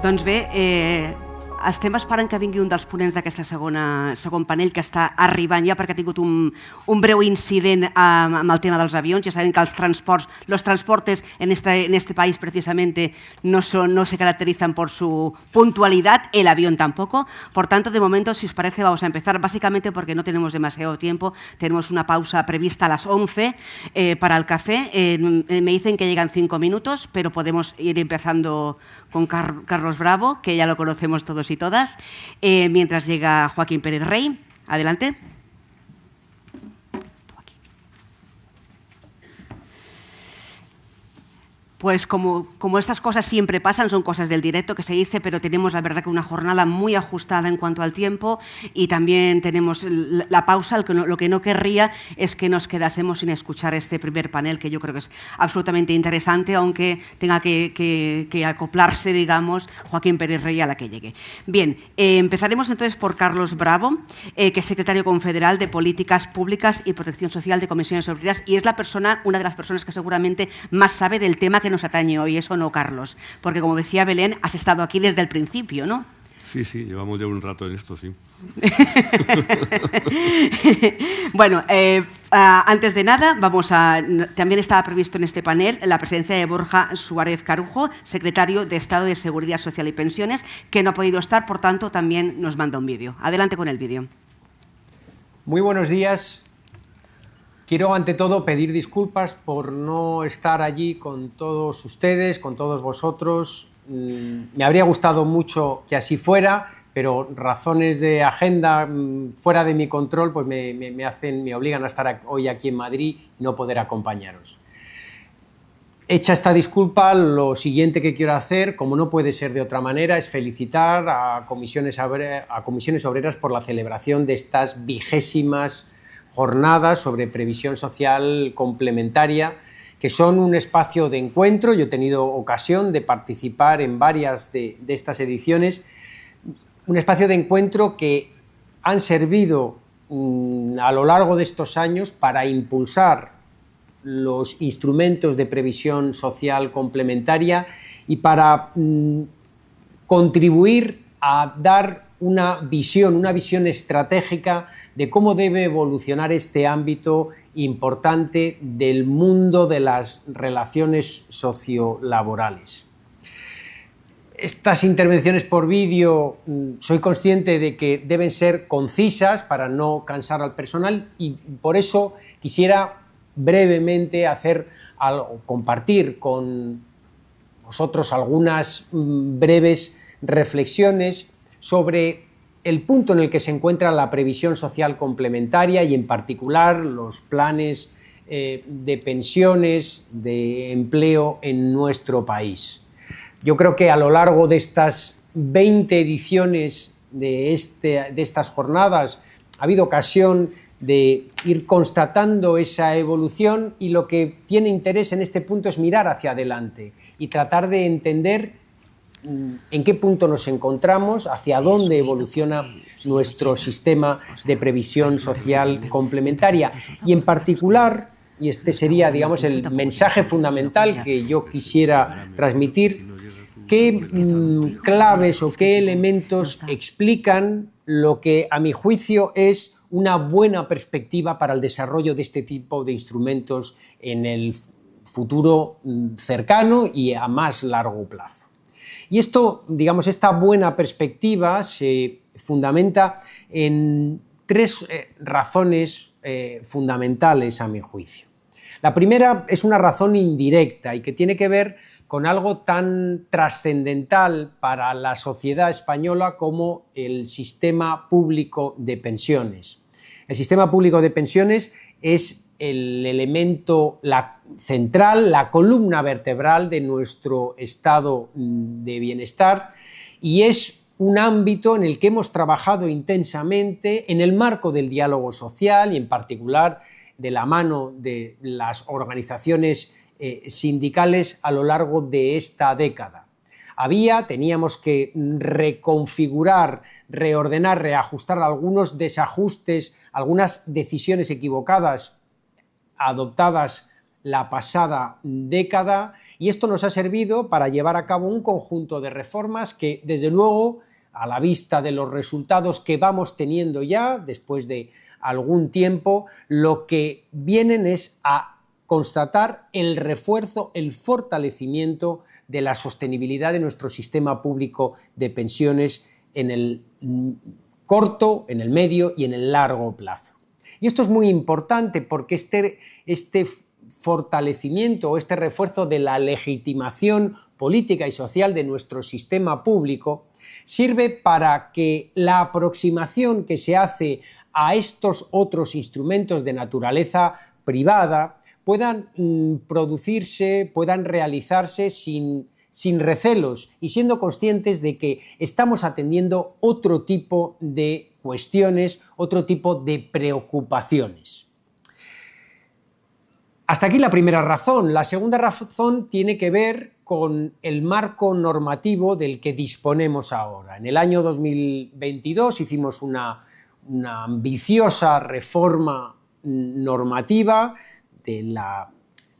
Doncs bé, estem esperant que vingui un dels ponents d'aquest segon panell que està arribant ja perquè ha tingut un breu incident amb el tema dels avions. Ja sabem que los transportes en este país precisamente no se caracterizan por su puntualidad, el avión tampoco. Por tanto, de momento, si os parece, vamos a empezar básicamente porque no tenemos demasiado tiempo. Tenemos una pausa prevista a las 11 para el café. Me dicen que llegan 5 minutos, pero podemos ir empezando con Carlos Bravo, que ya lo conocemos todos y todas, mientras llega Joaquín Pérez Rey. Adelante. Pues como estas cosas siempre pasan, son cosas del directo que se dice, pero tenemos la verdad que una jornada muy ajustada en cuanto al tiempo y también tenemos la pausa. Lo que no querría es que nos quedásemos sin escuchar este primer panel, que yo creo que es absolutamente interesante, aunque tenga que acoplarse, digamos, Joaquín Pérez Rey a la que llegue. Bien, empezaremos entonces por Carlos Bravo, que es secretario confederal de Políticas Públicas y Protección Social de Comisiones Obreras y es una de las personas que seguramente más sabe del tema que nos atañe hoy, ¿eso no, Carlos? Porque, como decía Belén, has estado aquí desde el principio, ¿no? Sí, llevamos ya un rato en esto, sí. Bueno, antes de nada, también estaba previsto en este panel la presencia de Borja Suárez Carujo, secretario de Estado de Seguridad Social y Pensiones, que no ha podido estar, por tanto, también nos manda un vídeo. Adelante con el vídeo. Muy buenos días. Quiero, ante todo, pedir disculpas por no estar allí con todos ustedes, con todos vosotros. Me habría gustado mucho que así fuera, pero razones de agenda fuera de mi control pues me obligan a estar hoy aquí en Madrid y no poder acompañaros. Hecha esta disculpa, lo siguiente que quiero hacer, como no puede ser de otra manera, es felicitar a Comisiones Obreras por la celebración de estas 20ª jornadas sobre previsión social complementaria, que son un espacio de encuentro. Yo he tenido ocasión de participar en varias de estas ediciones, un espacio de encuentro que han servido a lo largo de estos años para impulsar los instrumentos de previsión social complementaria y para contribuir a dar una visión estratégica de cómo debe evolucionar este ámbito importante del mundo de las relaciones sociolaborales. Estas intervenciones por vídeo, soy consciente de que deben ser concisas para no cansar al personal y por eso quisiera brevemente compartir con vosotros algunas breves reflexiones sobre el punto en el que se encuentra la previsión social complementaria y, en particular, los planes de pensiones, de empleo en nuestro país. Yo creo que a lo largo de estas 20 ediciones de estas jornadas ha habido ocasión de ir constatando esa evolución y lo que tiene interés en este punto es mirar hacia adelante y tratar de entender en qué punto nos encontramos, hacia dónde evoluciona nuestro sistema de previsión social complementaria y, en particular, y este sería, digamos, el mensaje fundamental que yo quisiera transmitir, qué claves o qué elementos explican lo que, a mi juicio, es una buena perspectiva para el desarrollo de este tipo de instrumentos en el futuro cercano y a más largo plazo. Y esto, digamos, esta buena perspectiva se fundamenta en 3 razones fundamentales, a mi juicio. La primera es una razón indirecta y que tiene que ver con algo tan trascendental para la sociedad española como el sistema público de pensiones. El sistema público de pensiones es el elemento central, la columna vertebral de nuestro estado de bienestar y es un ámbito en el que hemos trabajado intensamente en el marco del diálogo social y, en particular, de la mano de las organizaciones sindicales a lo largo de esta década. Teníamos que reconfigurar, reordenar, reajustar algunos desajustes, algunas decisiones equivocadas adoptadas la pasada década Y esto nos ha servido para llevar a cabo un conjunto de reformas que, desde luego, a la vista de los resultados que vamos teniendo ya, después de algún tiempo, lo que vienen es a constatar el refuerzo, el fortalecimiento de la sostenibilidad de nuestro sistema público de pensiones en el corto, en el medio y en el largo plazo. Y esto es muy importante porque este fortalecimiento o este refuerzo de la legitimación política y social de nuestro sistema público sirve para que la aproximación que se hace a estos otros instrumentos de naturaleza privada puedan producirse, puedan realizarse sin recelos y siendo conscientes de que estamos atendiendo otro tipo de cuestiones, otro tipo de preocupaciones. Hasta aquí la primera razón. La segunda razón tiene que ver con el marco normativo del que disponemos ahora. En el año 2022 hicimos una ambiciosa reforma normativa de la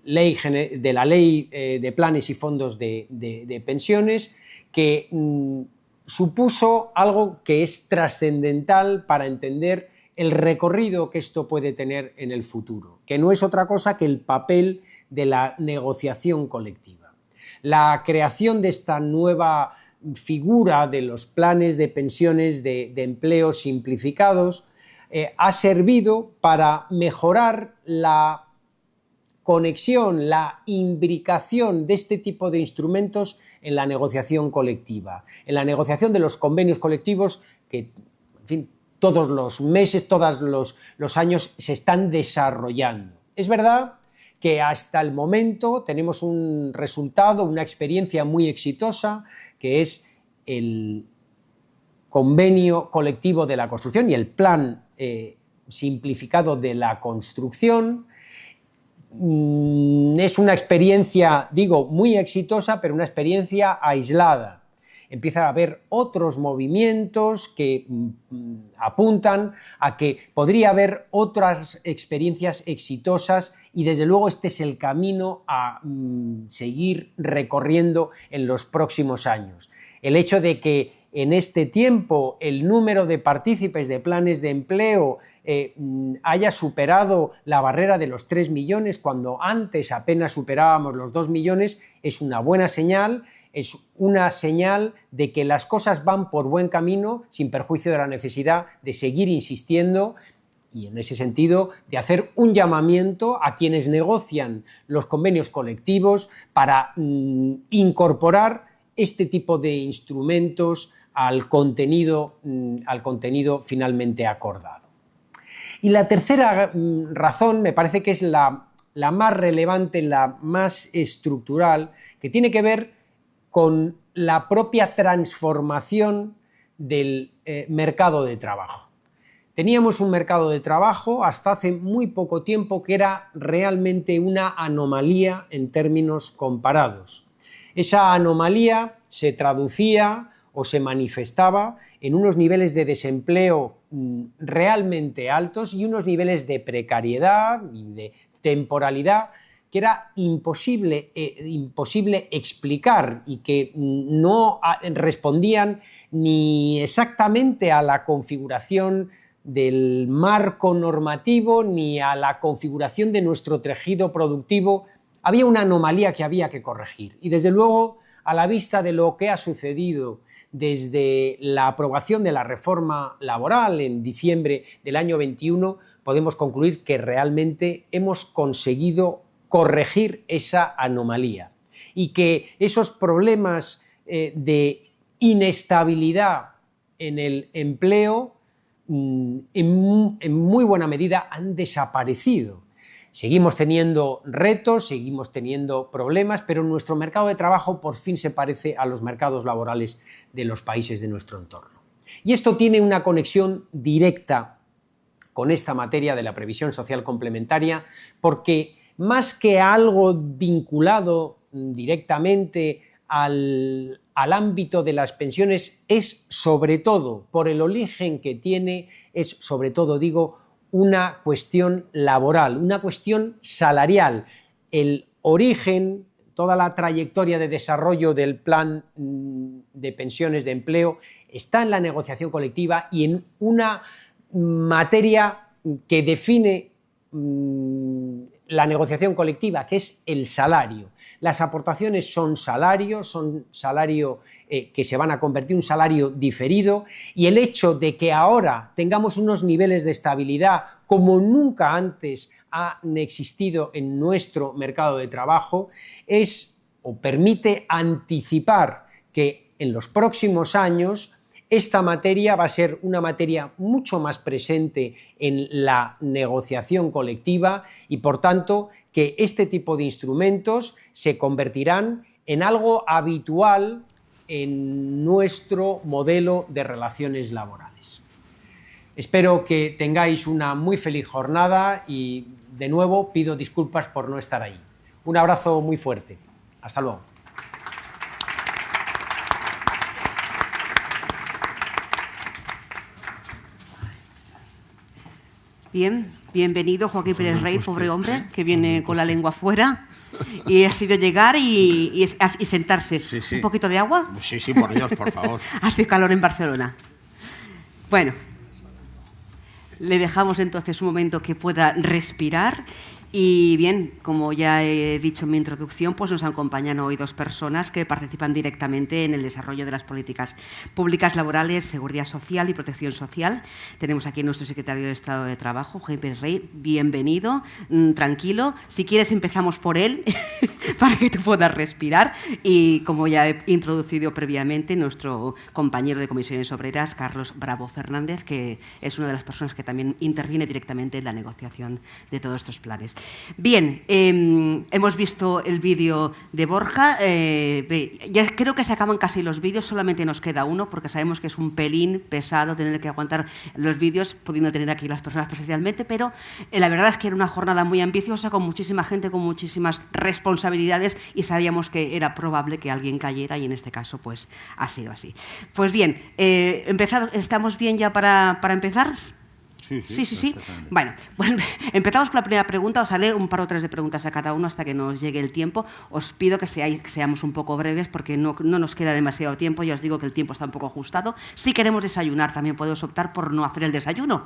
Ley de Planes y Fondos de Pensiones que supuso algo que es trascendental para entender el recorrido que esto puede tener en el futuro, que no es otra cosa que el papel de la negociación colectiva. La creación de esta nueva figura de los planes de pensiones de empleo simplificados ha servido para mejorar la conexión, la imbricación de este tipo de instrumentos en la negociación colectiva, en la negociación de los convenios colectivos que, en fin, todos los meses, todos los años se están desarrollando. Es verdad que hasta el momento tenemos un resultado, una experiencia muy exitosa, que es el convenio colectivo de la construcción y el plan simplificado de la construcción. Es una experiencia, digo, muy exitosa, pero una experiencia aislada. Empieza a haber otros movimientos que apuntan a que podría haber otras experiencias exitosas y desde luego este es el camino a seguir recorriendo en los próximos años. El hecho de que en este tiempo el número de partícipes de planes de empleo haya superado la barrera de los 3 millones, cuando antes apenas superábamos los 2 millones, es una buena señal. Es una señal de que las cosas van por buen camino sin perjuicio de la necesidad de seguir insistiendo y en ese sentido de hacer un llamamiento a quienes negocian los convenios colectivos para incorporar este tipo de instrumentos al contenido finalmente acordado. Y la tercera razón me parece que es la más relevante, la más estructural, que tiene que ver con la propia transformación del mercado de trabajo. Teníamos un mercado de trabajo hasta hace muy poco tiempo que era realmente una anomalía en términos comparados. Esa anomalía se traducía o se manifestaba en unos niveles de desempleo realmente altos y unos niveles de precariedad y de temporalidad que era imposible explicar y que no respondían ni exactamente a la configuración del marco normativo ni a la configuración de nuestro tejido productivo. Había una anomalía que había que corregir y desde luego, a la vista de lo que ha sucedido desde la aprobación de la reforma laboral en diciembre del año 21, podemos concluir que realmente hemos conseguido corregir esa anomalía y que esos problemas de inestabilidad en el empleo en muy buena medida han desaparecido. Seguimos teniendo retos, seguimos teniendo problemas, pero nuestro mercado de trabajo por fin se parece a los mercados laborales de los países de nuestro entorno. Y esto tiene una conexión directa con esta materia de la previsión social complementaria, porque más que algo vinculado directamente al ámbito de las pensiones, es sobre todo, por el origen que tiene, es sobre todo, digo, una cuestión laboral, una cuestión salarial. El origen toda la trayectoria de desarrollo del plan de pensiones de empleo está en la negociación colectiva y en una materia que define la negociación colectiva, que es el salario. Las aportaciones son salario que se van a convertir en un salario diferido, y el hecho de que ahora tengamos unos niveles de estabilidad como nunca antes han existido en nuestro mercado de trabajo permite anticipar que en los próximos años esta materia va a ser una materia mucho más presente en la negociación colectiva y, por tanto, que este tipo de instrumentos se convertirán en algo habitual en nuestro modelo de relaciones laborales. Espero que tengáis una muy feliz jornada y, de nuevo, pido disculpas por no estar ahí. Un abrazo muy fuerte. Hasta luego. Bien, bienvenido Joaquín Pérez Rey, pobre hombre, que viene con la lengua fuera y ha sido llegar y sentarse. Sí, sí. ¿Un poquito de agua? Sí, sí, por Dios, por favor. Hace calor en Barcelona. Bueno, le dejamos entonces un momento que pueda respirar. Y bien, como ya he dicho en mi introducción, pues nos acompañan hoy dos personas que participan directamente en el desarrollo de las políticas públicas laborales, seguridad social y protección social. Tenemos aquí a nuestro secretario de Estado de Trabajo, Joaquín Pérez Rey. Bienvenido, tranquilo. Si quieres empezamos por él para que tú puedas respirar. Y como ya he introducido previamente, nuestro compañero de Comisiones Obreras, Carlos Bravo Fernández, que es una de las personas que también interviene directamente en la negociación de todos estos planes. Bien, hemos visto el vídeo de Borja. Ya creo que se acaban casi los vídeos, solamente nos queda uno porque sabemos que es un pelín pesado tener que aguantar los vídeos, pudiendo tener aquí las personas presencialmente, pero la verdad es que era una jornada muy ambiciosa, con muchísima gente, con muchísimas responsabilidades, y sabíamos que era probable que alguien cayera, y en este caso pues ha sido así. Pues bien, ¿estamos bien ya para empezar? Sí. Bueno, empezamos con la primera pregunta. Os haré un par o tres de preguntas a cada uno hasta que nos llegue el tiempo. Os pido que seamos un poco breves porque no nos queda demasiado tiempo. Ya os digo que el tiempo está un poco ajustado. Si queremos desayunar, también podemos optar por no hacer el desayuno,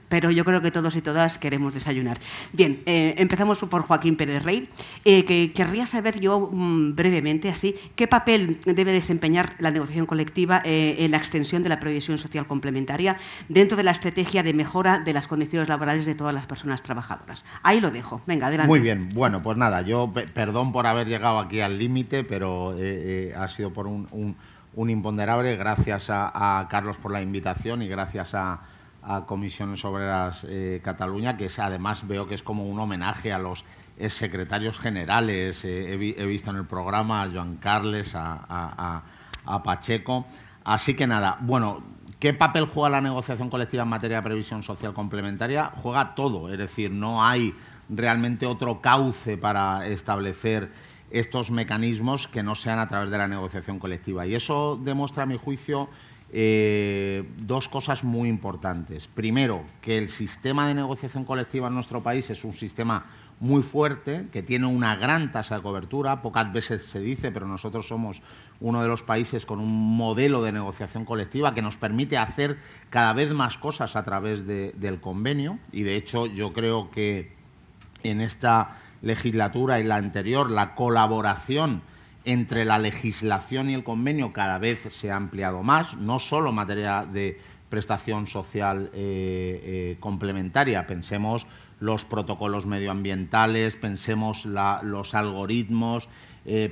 pero yo creo que todos y todas queremos desayunar. Bien, empezamos por Joaquín Pérez Rey, que querría saber yo brevemente, así, qué papel debe desempeñar la negociación colectiva en la extensión de la previsión social complementaria dentro de la estrategia de mejora de las condiciones laborales de todas las personas trabajadoras. Ahí lo dejo. Venga, adelante. Muy bien. Bueno, pues nada, yo perdón por haber llegado aquí al límite, pero ha sido por un imponderable. Gracias a Carlos por la invitación y gracias a Comisiones Obreras Cataluña, que además veo que es como un homenaje a los secretarios generales. He visto en el programa a Joan Carles, a Pacheco. Así que nada, bueno, ¿qué papel juega la negociación colectiva en materia de previsión social complementaria? Juega todo, es decir, no hay realmente otro cauce para establecer estos mecanismos que no sean a través de la negociación colectiva. Y eso demuestra, a mi juicio, dos cosas muy importantes. Primero, que el sistema de negociación colectiva en nuestro país es un sistema muy fuerte, que tiene una gran tasa de cobertura. Pocas veces se dice, pero nosotros somos uno de los países con un modelo de negociación colectiva que nos permite hacer cada vez más cosas a través del convenio. Y, de hecho, yo creo que en esta legislatura y la anterior, la colaboración entre la legislación y el convenio cada vez se ha ampliado más, no solo en materia de prestación social complementaria. Pensemos los protocolos medioambientales, pensemos los algoritmos,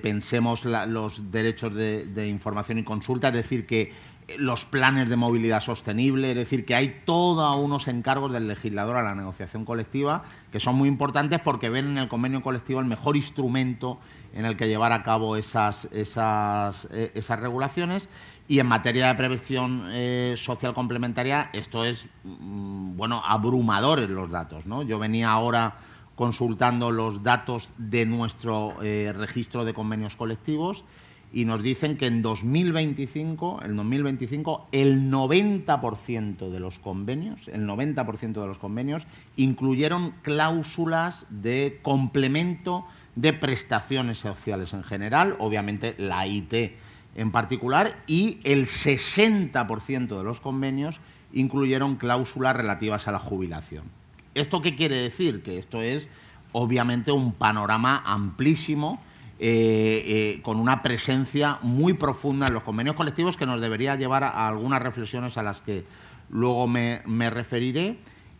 pensemos los derechos de información y consulta, es decir, que los planes de movilidad sostenible, es decir, que hay todos unos encargos del legislador a la negociación colectiva que son muy importantes porque ven en el convenio colectivo el mejor instrumento en el que llevar a cabo esas regulaciones. Y en materia de prevención social complementaria, esto es, bueno, abrumadores los datos, ¿no? Yo venía ahora consultando los datos de nuestro registro de convenios colectivos y nos dicen que en 2025, el 90% de los convenios, incluyeron cláusulas de complemento de prestaciones sociales en general, obviamente la IT en particular, y el 60% de los convenios incluyeron cláusulas relativas a la jubilación. ¿Esto qué quiere decir? Que esto es obviamente un panorama amplísimo, con una presencia muy profunda en los convenios colectivos, que nos debería llevar a algunas reflexiones a las que luego me referiré.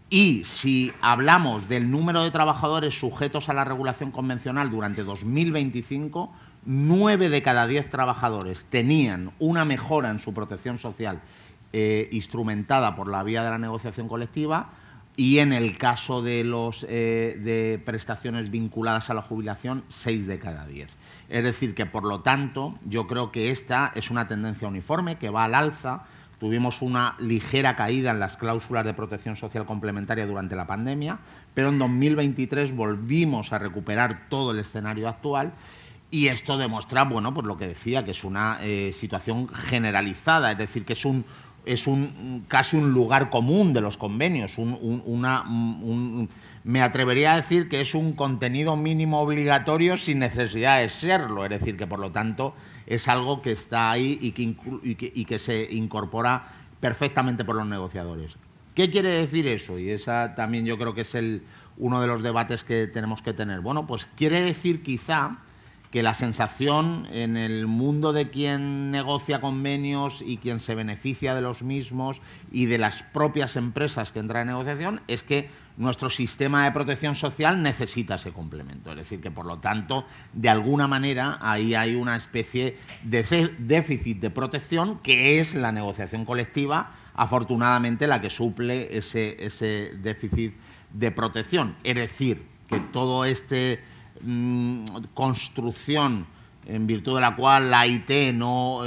Y si hablamos del número de trabajadores sujetos a la regulación convencional durante 2025, 9 de cada 10 trabajadores tenían una mejora en su protección social instrumentada por la vía de la negociación colectiva, y en el caso de los de prestaciones vinculadas a la jubilación, 6 de cada 10. Es decir, que por lo tanto yo creo que esta es una tendencia uniforme que va al alza. Tuvimos una ligera caída en las cláusulas de protección social complementaria durante la pandemia, pero en 2023 volvimos a recuperar todo el escenario actual, y esto demuestra, bueno, pues lo que decía, que es una situación generalizada, es decir, que es casi un lugar común de los convenios, me atrevería a decir que es un contenido mínimo obligatorio sin necesidad de serlo, es decir, que por lo tanto es algo que está ahí y que se incorpora perfectamente por los negociadores. ¿Qué quiere decir eso? Y esa también yo creo que es uno de los debates que tenemos que tener. Bueno, pues quiere decir quizá que la sensación en el mundo de quien negocia convenios y quien se beneficia de los mismos y de las propias empresas que entran en negociación es que nuestro sistema de protección social necesita ese complemento. Es decir, que por lo tanto, de alguna manera, ahí hay una especie de déficit de protección, que es la negociación colectiva, afortunadamente, la que suple ese déficit de protección. Es decir, que todo construcción en virtud de la cual la IT no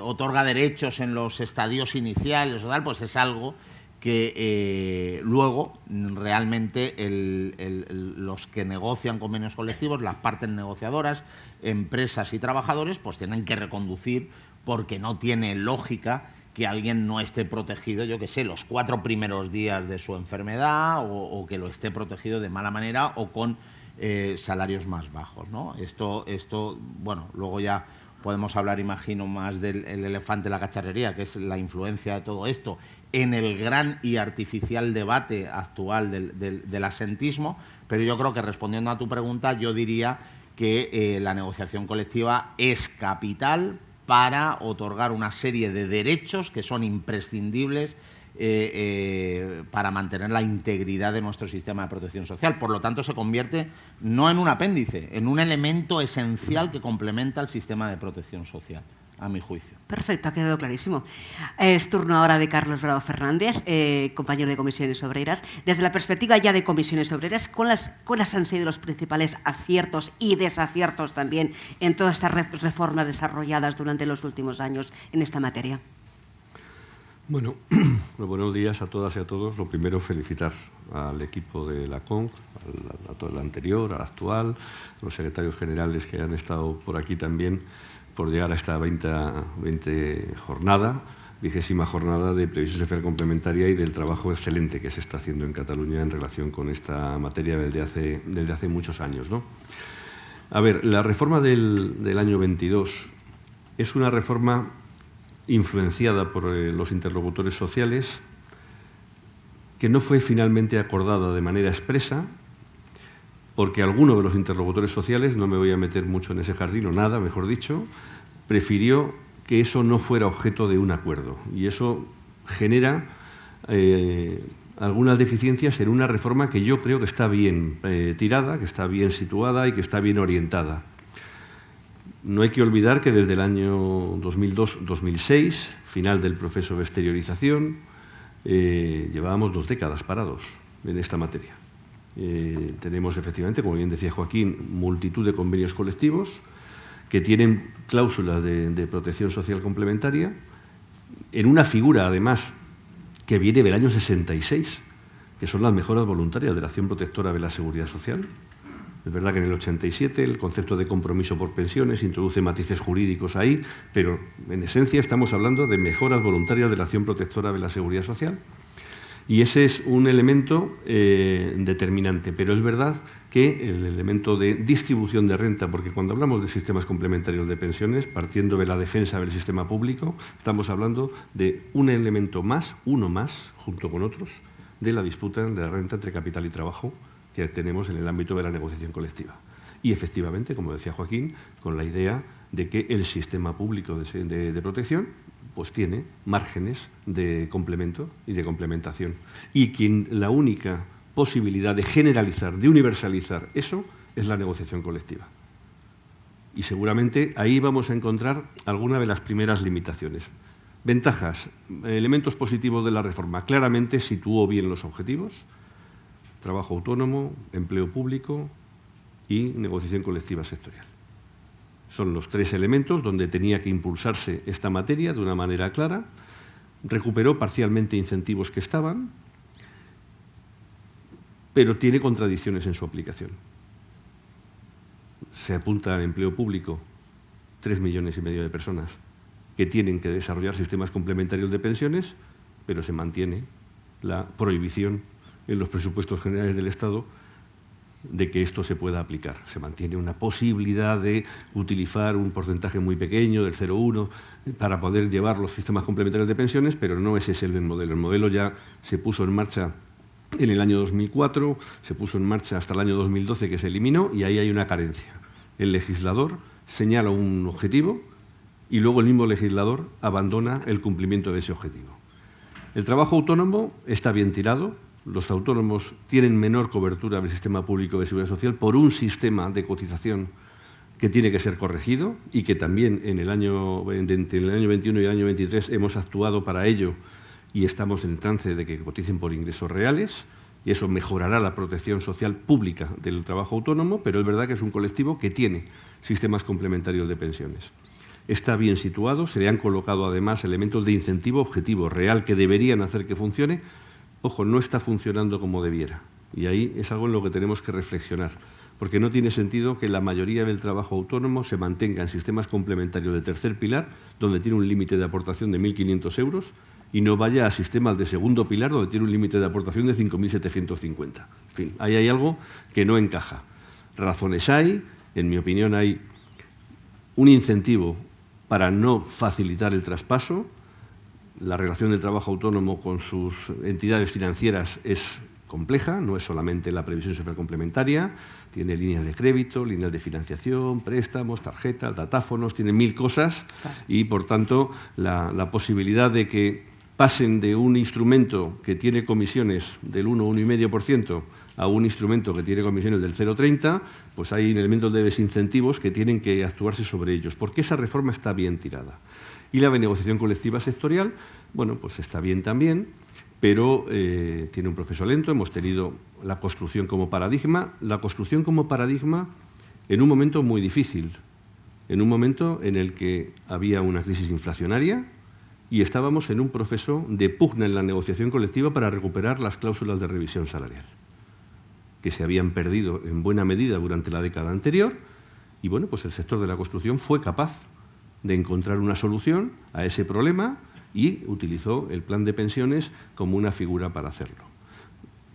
otorga derechos en los estadios iniciales o tal, pues es algo que luego realmente los que negocian convenios colectivos, las partes negociadoras, empresas y trabajadores, pues tienen que reconducir, porque no tiene lógica que alguien no esté protegido, yo qué sé, los 4 primeros días de su enfermedad, o que lo esté protegido de mala manera o con salarios más bajos, ¿no? Esto, bueno, luego ya podemos hablar, imagino, más del elefante de la cacharrería, que es la influencia de todo esto en el gran y artificial debate actual del asentismo, pero yo creo que, respondiendo a tu pregunta, yo diría que la negociación colectiva es capital para otorgar una serie de derechos que son imprescindibles para mantener la integridad de nuestro sistema de protección social. Por lo tanto, se convierte no en un apéndice, en un elemento esencial que complementa el sistema de protección social, a mi juicio. Perfecto, ha quedado clarísimo. Es turno ahora de Carlos Bravo Fernández, compañero de Comisiones Obreras. Desde la perspectiva ya de Comisiones Obreras, ¿cuáles han sido los principales aciertos y desaciertos también en todas estas reformas desarrolladas durante los últimos años en esta materia? Bueno, buenos días a todas y a todos. Lo primero, felicitar al equipo de la CONC, al anterior, al actual, a los secretarios generales que han estado por aquí también, por llegar a esta 20ª jornada, 20ª jornada de previsión social complementaria, y del trabajo excelente que se está haciendo en Cataluña en relación con esta materia desde hace muchos años, ¿no? A ver, la reforma del año 22 es una reforma influenciada por los interlocutores sociales, que no fue finalmente acordada de manera expresa, porque alguno de los interlocutores sociales, no me voy a meter mucho en ese jardín, o nada, mejor dicho, prefirió que eso no fuera objeto de un acuerdo. Y eso genera algunas deficiencias en una reforma que yo creo que está bien tirada, que está bien situada y que está bien orientada. No hay que olvidar que desde el año 2002-2006, final del proceso de exteriorización, llevábamos 2 décadas parados en esta materia. Tenemos, efectivamente, como bien decía Joaquín, multitud de convenios colectivos que tienen cláusulas de protección social complementaria, en una figura, además, que viene del año 66, que son las mejoras voluntarias de la acción protectora de la seguridad social. Es verdad que en el 87 el concepto de compromiso por pensiones introduce matices jurídicos ahí, pero en esencia estamos hablando de mejoras voluntarias de la acción protectora de la seguridad social, Y ese es un elemento determinante, pero es verdad que el elemento de distribución de renta, porque cuando hablamos de sistemas complementarios de pensiones, partiendo de la defensa del sistema público, estamos hablando de un elemento más, uno más, junto con otros, de la disputa de la renta entre capital y trabajo que tenemos en el ámbito de la negociación colectiva. Y efectivamente, como decía Joaquín, con la idea de que el sistema público de protección pues tiene márgenes de complemento y de complementación. Y la única posibilidad de generalizar, de universalizar eso, es la negociación colectiva. Y seguramente ahí vamos a encontrar alguna de las primeras limitaciones. Ventajas, elementos positivos de la reforma. Claramente situó bien los objetivos: trabajo autónomo, empleo público y negociación colectiva sectorial. Son los tres elementos donde tenía que impulsarse esta materia de una manera clara. Recuperó parcialmente incentivos que estaban, pero tiene contradicciones en su aplicación. Se apunta al empleo público 3,5 millones de personas que tienen que desarrollar sistemas complementarios de pensiones, pero se mantiene la prohibición en los presupuestos generales del Estado de que esto se pueda aplicar. Se mantiene una posibilidad de utilizar un porcentaje muy pequeño, del 0,1, para poder llevar los sistemas complementarios de pensiones, pero no ese es el modelo. El modelo ya se puso en marcha en el año 2004, se puso en marcha hasta el año 2012, que se eliminó, y ahí hay una carencia. El legislador señala un objetivo y luego el mismo legislador abandona el cumplimiento de ese objetivo. El trabajo autónomo está bien tirado. Los autónomos tienen menor cobertura del sistema público de seguridad social por un sistema de cotización que tiene que ser corregido y que también entre el año 21 y el año 23 hemos actuado para ello y estamos en trance de que coticen por ingresos reales, y eso mejorará la protección social pública del trabajo autónomo, pero es verdad que es un colectivo que tiene sistemas complementarios de pensiones. Está bien situado, se le han colocado además elementos de incentivo objetivo real que deberían hacer que funcione. Ojo, no está funcionando como debiera, y ahí es algo en lo que tenemos que reflexionar, porque no tiene sentido que la mayoría del trabajo autónomo se mantenga en sistemas complementarios de tercer pilar, donde tiene un límite de aportación de 1.500 euros, y no vaya a sistemas de segundo pilar, donde tiene un límite de aportación de 5.750. En fin, ahí hay algo que no encaja. Razones hay, en mi opinión hay un incentivo para no facilitar el traspaso. La relación del trabajo autónomo con sus entidades financieras es compleja, no es solamente la previsión social complementaria, tiene líneas de crédito, líneas de financiación, préstamos, tarjetas, datáfonos, tiene 1000 cosas y, por tanto, la posibilidad de que pasen de un instrumento que tiene comisiones del 1,5% a un instrumento que tiene comisiones del 0,30, pues hay elementos de desincentivos que tienen que actuarse sobre ellos, porque esa reforma está bien tirada. Y la negociación colectiva sectorial, bueno, pues está bien también, pero tiene un proceso lento. Hemos tenido la construcción como paradigma en un momento muy difícil, en un momento en el que había una crisis inflacionaria y estábamos en un proceso de pugna en la negociación colectiva para recuperar las cláusulas de revisión salarial, que se habían perdido en buena medida durante la década anterior, y bueno, pues el sector de la construcción fue capaz de encontrar una solución a ese problema y utilizó el plan de pensiones como una figura para hacerlo.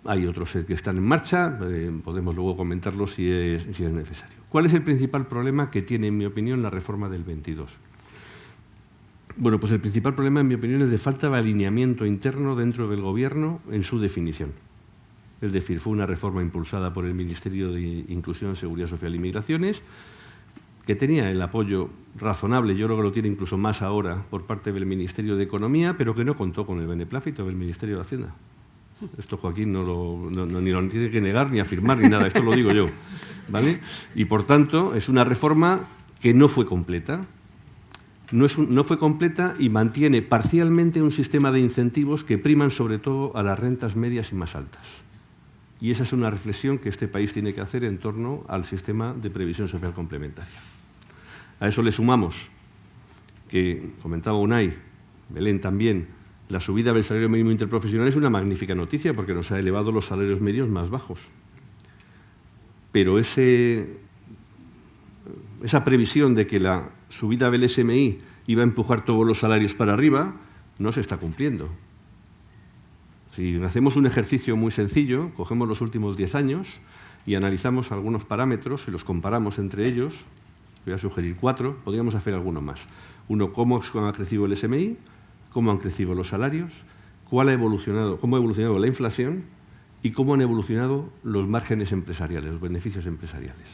Hay otros que están en marcha, podemos luego comentarlo si es necesario. ¿Cuál es el principal problema que tiene, en mi opinión, la reforma del 22? Bueno, pues el principal problema, en mi opinión, es de falta de alineamiento interno dentro del Gobierno en su definición. Es decir, fue una reforma impulsada por el Ministerio de Inclusión, Seguridad Social y Migraciones, que tenía el apoyo razonable, yo creo que lo tiene incluso más ahora, por parte del Ministerio de Economía, pero que no contó con el beneplácito del Ministerio de Hacienda. Esto Joaquín ni lo tiene que negar, ni afirmar, ni nada, esto lo digo yo, ¿vale? Y, por tanto, es una reforma que no fue completa. No fue completa y mantiene parcialmente un sistema de incentivos que priman sobre todo a las rentas medias y más altas. Y esa es una reflexión que este país tiene que hacer en torno al sistema de previsión social complementaria. A eso le sumamos que, comentaba Unai, Belén también, la subida del salario mínimo interprofesional es una magnífica noticia porque nos ha elevado los salarios medios más bajos. Pero esa previsión de que la subida del SMI iba a empujar todos los salarios para arriba no se está cumpliendo. Si hacemos un ejercicio muy sencillo, cogemos los últimos 10 años y analizamos algunos parámetros y los comparamos entre ellos, voy a sugerir 4, podríamos hacer alguno más. Uno, cómo ha crecido el SMI, cómo han crecido los salarios, cómo ha evolucionado la inflación y cómo han evolucionado los márgenes empresariales, los beneficios empresariales.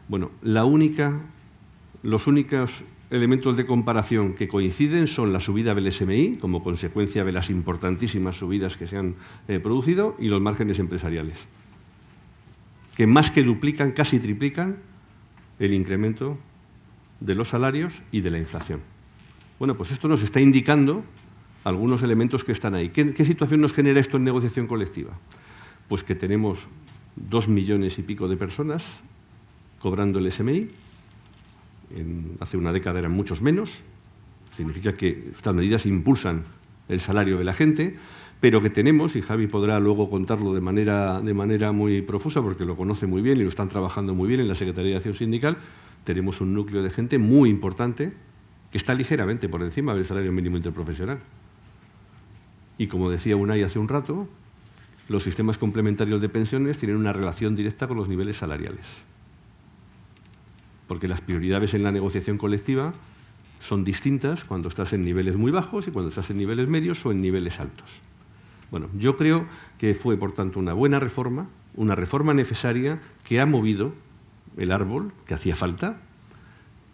Bueno, los únicos elementos de comparación que coinciden son la subida del SMI, como consecuencia de las importantísimas subidas que se han producido, y los márgenes empresariales, que más que duplican, casi triplican el incremento de los salarios y de la inflación. Bueno, pues esto nos está indicando algunos elementos que están ahí. ¿Qué situación nos genera esto en negociación colectiva? Pues que tenemos 2 millones y pico de personas cobrando el SMI. Hace una década eran muchos menos. Significa que estas medidas impulsan el salario de la gente, pero que tenemos, y Javi podrá luego contarlo de manera muy profusa, porque lo conoce muy bien y lo están trabajando muy bien en la Secretaría de Acción Sindical, tenemos un núcleo de gente muy importante que está ligeramente por encima del salario mínimo interprofesional. Y como decía Unai hace un rato, los sistemas complementarios de pensiones tienen una relación directa con los niveles salariales. Porque las prioridades en la negociación colectiva son distintas cuando estás en niveles muy bajos y cuando estás en niveles medios o en niveles altos. Bueno, yo creo que fue, por tanto, una buena reforma, una reforma necesaria que ha movido el árbol, que hacía falta,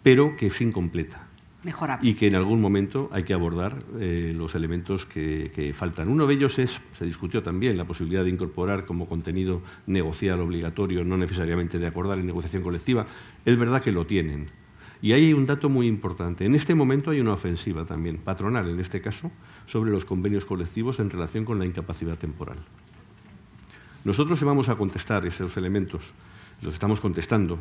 pero que es incompleta. Mejorable. Y que en algún momento hay que abordar los elementos que faltan. Uno de ellos se discutió también, la posibilidad de incorporar como contenido negocial obligatorio, no necesariamente de acordar en negociación colectiva. Es verdad que lo tienen. Y ahí hay un dato muy importante. En este momento hay una ofensiva también, patronal en este caso, sobre los convenios colectivos en relación con la incapacidad temporal. Nosotros vamos a contestar esos elementos, los estamos contestando.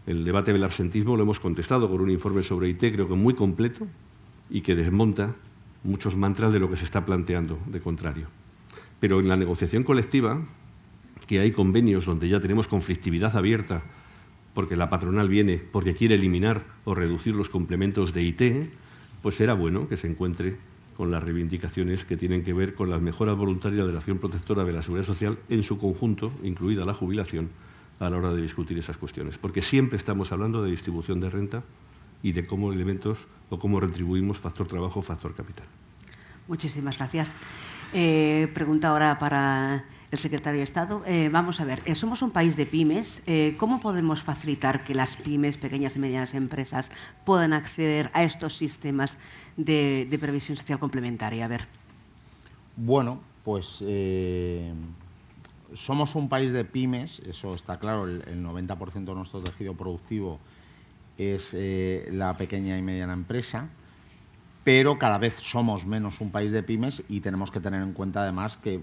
El debate del absentismo lo hemos contestado con un informe sobre IT, creo que muy completo, y que desmonta muchos mantras de lo que se está planteando de contrario. Pero en la negociación colectiva, que hay convenios donde ya tenemos conflictividad abierta, porque la patronal viene porque quiere eliminar o reducir los complementos de IT, pues será bueno que se encuentre con las reivindicaciones que tienen que ver con las mejoras voluntarias de la acción protectora de la seguridad social en su conjunto, incluida la jubilación, a la hora de discutir esas cuestiones, porque siempre estamos hablando de distribución de renta y de cómo elementos o cómo retribuimos factor trabajo, factor capital. Muchísimas gracias. Pregunta ahora para el secretario de Estado. Vamos a ver, somos un país de pymes. ¿Cómo podemos facilitar que las pymes, pequeñas y medianas empresas, puedan acceder a estos sistemas de previsión social complementaria? A ver. Bueno, pues somos un país de pymes, eso está claro, el 90% de nuestro tejido productivo es la pequeña y mediana empresa, pero cada vez somos menos un país de pymes y tenemos que tener en cuenta además que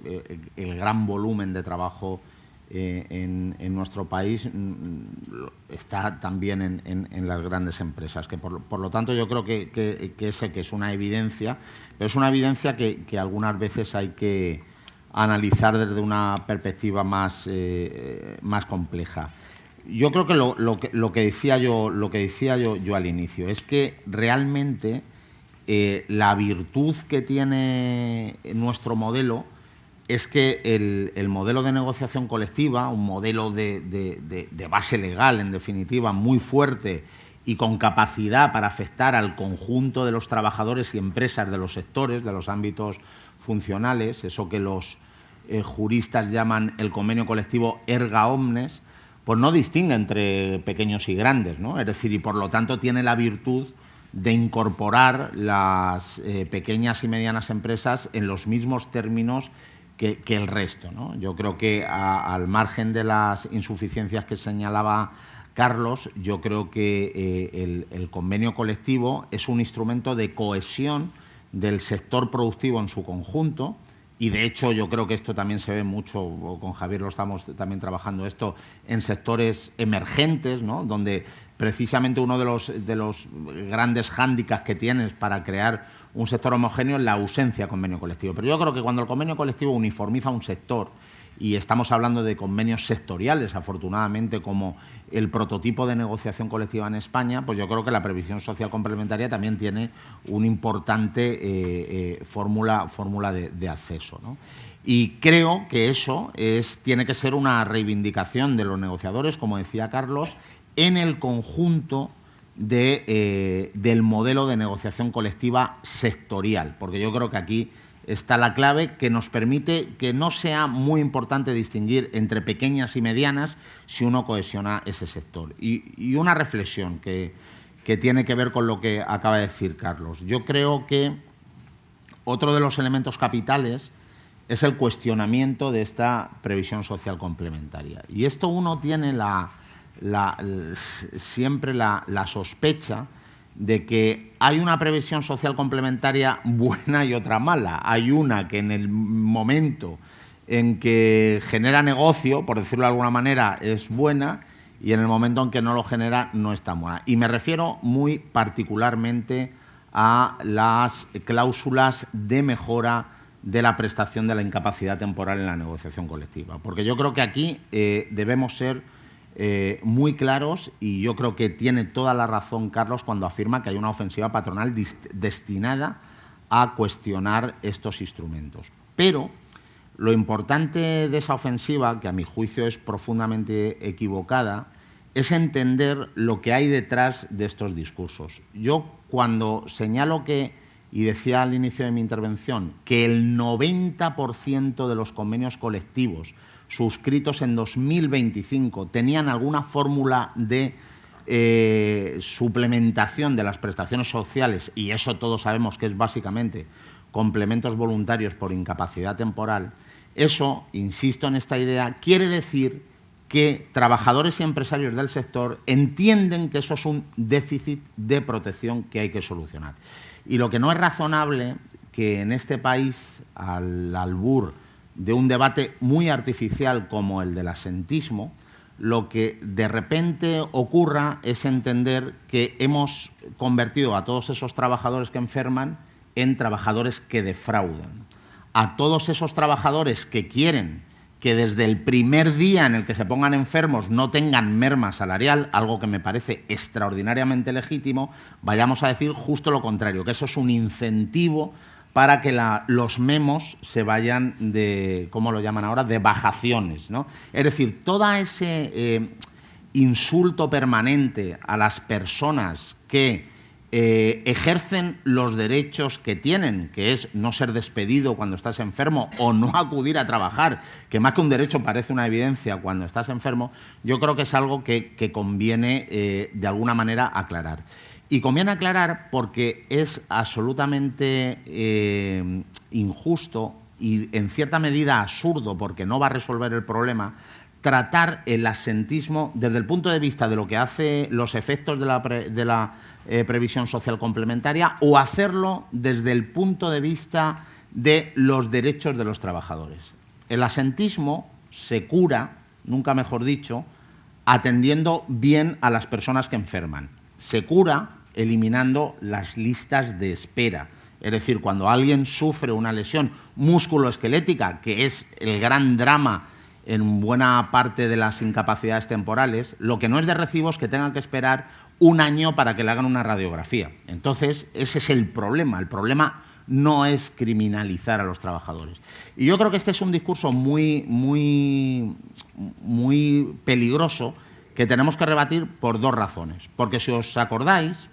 el gran volumen de trabajo en nuestro país está también en las grandes empresas, que por lo tanto yo creo que es una evidencia, pero es una evidencia que algunas veces hay que analizar desde una perspectiva más compleja. Yo creo que lo que decía yo al inicio es que realmente la virtud que tiene nuestro modelo es que el modelo de negociación colectiva, un modelo de base legal, en definitiva, muy fuerte y con capacidad para afectar al conjunto de los trabajadores y empresas de los sectores, de los ámbitos funcionales, eso que los juristas llaman el convenio colectivo erga omnes, pues no distingue entre pequeños y grandes, ¿no? Es decir, y por lo tanto tiene la virtud de incorporar las pequeñas y medianas empresas en los mismos términos que el resto, ¿no? Yo creo que al margen de las insuficiencias que señalaba Carlos, yo creo que el convenio colectivo es un instrumento de cohesión del sector productivo en su conjunto. Y, de hecho, yo creo que esto también se ve mucho, con Javier lo estamos también trabajando esto, en sectores emergentes, ¿no? Donde precisamente uno de los grandes hándicaps que tienes para crear un sector homogéneo es la ausencia de convenio colectivo. Pero yo creo que cuando el convenio colectivo uniformiza un sector y estamos hablando de convenios sectoriales, afortunadamente, como el prototipo de negociación colectiva en España, pues yo creo que la previsión social complementaria también tiene una importante fórmula de acceso, ¿no? Y creo que eso tiene que ser una reivindicación de los negociadores, como decía Carlos, en el conjunto del modelo de negociación colectiva sectorial, porque yo creo que aquí está la clave que nos permite que no sea muy importante distinguir entre pequeñas y medianas si uno cohesiona ese sector. Y una reflexión que tiene que ver con lo que acaba de decir Carlos. Yo creo que otro de los elementos capitales es el cuestionamiento de esta previsión social complementaria. Y esto uno tiene siempre la sospecha de que hay una previsión social complementaria buena y otra mala. Hay una que en el momento en que genera negocio, por decirlo de alguna manera, es buena, y en el momento en que no lo genera no es tan buena. Y me refiero muy particularmente a las cláusulas de mejora de la prestación de la incapacidad temporal en la negociación colectiva. Porque yo creo que aquí debemos ser muy claros, y yo creo que tiene toda la razón Carlos cuando afirma que hay una ofensiva patronal destinada a cuestionar estos instrumentos. Pero lo importante de esa ofensiva, que a mi juicio es profundamente equivocada, es entender lo que hay detrás de estos discursos. Yo cuando señalo que, y decía al inicio de mi intervención, que el 90% de los convenios colectivos suscritos en 2025 tenían alguna fórmula de suplementación de las prestaciones sociales, y eso todos sabemos que es básicamente complementos voluntarios por incapacidad temporal, eso, insisto en esta idea, quiere decir que trabajadores y empresarios del sector entienden que eso es un déficit de protección que hay que solucionar. Y lo que no es razonable que en este país, al albur de un debate muy artificial como el del asentismo, lo que de repente ocurra es entender que hemos convertido a todos esos trabajadores que enferman en trabajadores que defraudan. A todos esos trabajadores que quieren que desde el primer día en el que se pongan enfermos no tengan merma salarial, algo que me parece extraordinariamente legítimo, vayamos a decir justo lo contrario, que eso es un incentivo para que los memos se vayan de, ¿cómo lo llaman ahora?, de bajaciones, ¿no? Es decir, todo ese insulto permanente a las personas que ejercen los derechos que tienen, que es no ser despedido cuando estás enfermo o no acudir a trabajar, que más que un derecho parece una evidencia cuando estás enfermo, yo creo que es algo que conviene de alguna manera aclarar. Y conviene aclarar porque es absolutamente injusto y en cierta medida absurdo, porque no va a resolver el problema, tratar el asentismo desde el punto de vista de lo que hace los efectos de la previsión social complementaria, o hacerlo desde el punto de vista de los derechos de los trabajadores. El asentismo se cura, nunca mejor dicho, atendiendo bien a las personas que enferman. Se cura eliminando las listas de espera. Es decir, cuando alguien sufre una lesión musculoesquelética, que es el gran drama en buena parte de las incapacidades temporales, lo que no es de recibo es que tengan que esperar un año para que le hagan una radiografía. Entonces, ese es el problema. El problema no es criminalizar a los trabajadores. Y yo creo que este es un discurso muy peligroso que tenemos que rebatir por dos razones. Porque si os acordáis,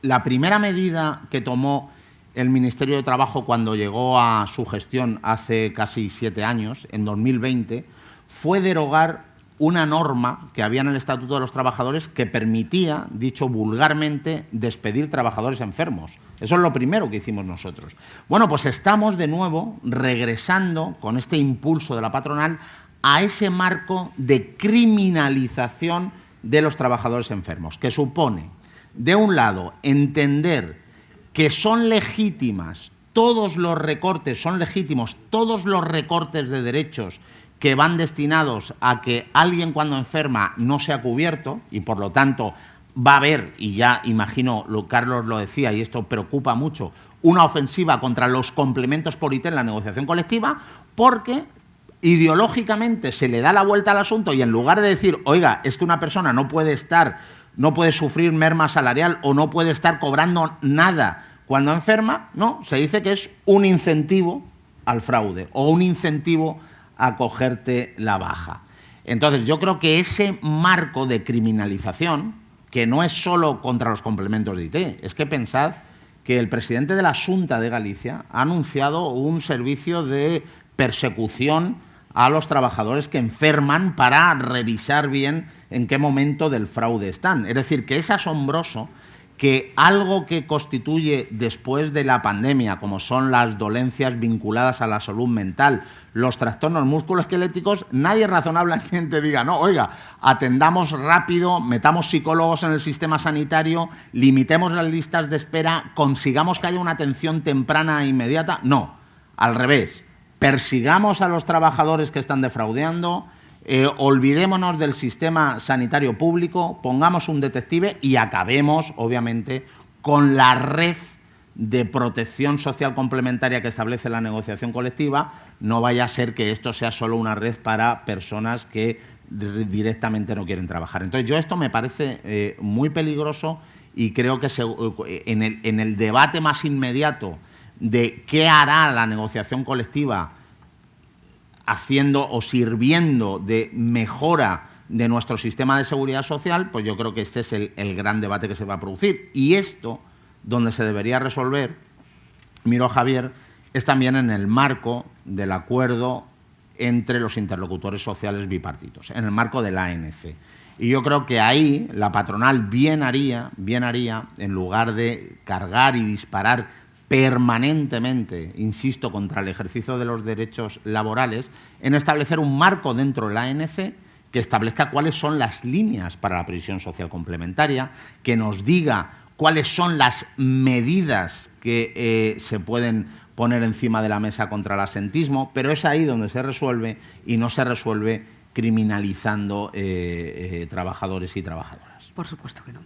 la primera medida que tomó el Ministerio de Trabajo cuando llegó a su gestión hace casi 7 años, en 2020, fue derogar una norma que había en el Estatuto de los Trabajadores que permitía, dicho vulgarmente, despedir trabajadores enfermos. Eso es lo primero que hicimos nosotros. Bueno, pues estamos de nuevo regresando con este impulso de la patronal a ese marco de criminalización de los trabajadores enfermos, que supone, de un lado, entender que son legítimas todos los recortes, son legítimos todos los recortes de derechos que van destinados a que alguien cuando enferma no sea cubierto, y por lo tanto va a haber, y ya imagino, Carlos lo decía, y esto preocupa mucho, una ofensiva contra los complementos por IT en la negociación colectiva, porque ideológicamente se le da la vuelta al asunto y en lugar de decir, oiga, es que una persona no puede sufrir merma salarial o no puede estar cobrando nada cuando enferma, no, se dice que es un incentivo al fraude o un incentivo a cogerte la baja. Entonces, yo creo que ese marco de criminalización, que no es solo contra los complementos de IT, es que pensad que el presidente de la Xunta de Galicia ha anunciado un servicio de persecución a los trabajadores que enferman para revisar bien en qué momento del fraude están. Es decir, que es asombroso que algo que constituye después de la pandemia, como son las dolencias vinculadas a la salud mental, los trastornos musculoesqueléticos, nadie razonablemente diga, no, oiga, atendamos rápido, metamos psicólogos en el sistema sanitario, limitemos las listas de espera, consigamos que haya una atención temprana e inmediata. No, al revés, persigamos a los trabajadores que están defraudando, olvidémonos del sistema sanitario público, pongamos un detective y acabemos, obviamente, con la red de protección social complementaria que establece la negociación colectiva. No vaya a ser que esto sea solo una red para personas que directamente no quieren trabajar. Entonces, yo esto me parece muy peligroso y creo que en el debate más inmediato de qué hará la negociación colectiva haciendo o sirviendo de mejora de nuestro sistema de seguridad social, pues yo creo que este es el gran debate que se va a producir. Y esto, donde se debería resolver, miro a Javier, es también en el marco del acuerdo entre los interlocutores sociales bipartitos, en el marco de la ANC. Y yo creo que ahí la patronal bien haría, en lugar de cargar y disparar permanentemente, insisto, contra el ejercicio de los derechos laborales, en establecer un marco dentro de la ANC que establezca cuáles son las líneas para la previsión social complementaria, que nos diga cuáles son las medidas que se pueden poner encima de la mesa contra el absentismo, pero es ahí donde se resuelve y no se resuelve criminalizando trabajadores y trabajadoras. Por supuesto que no.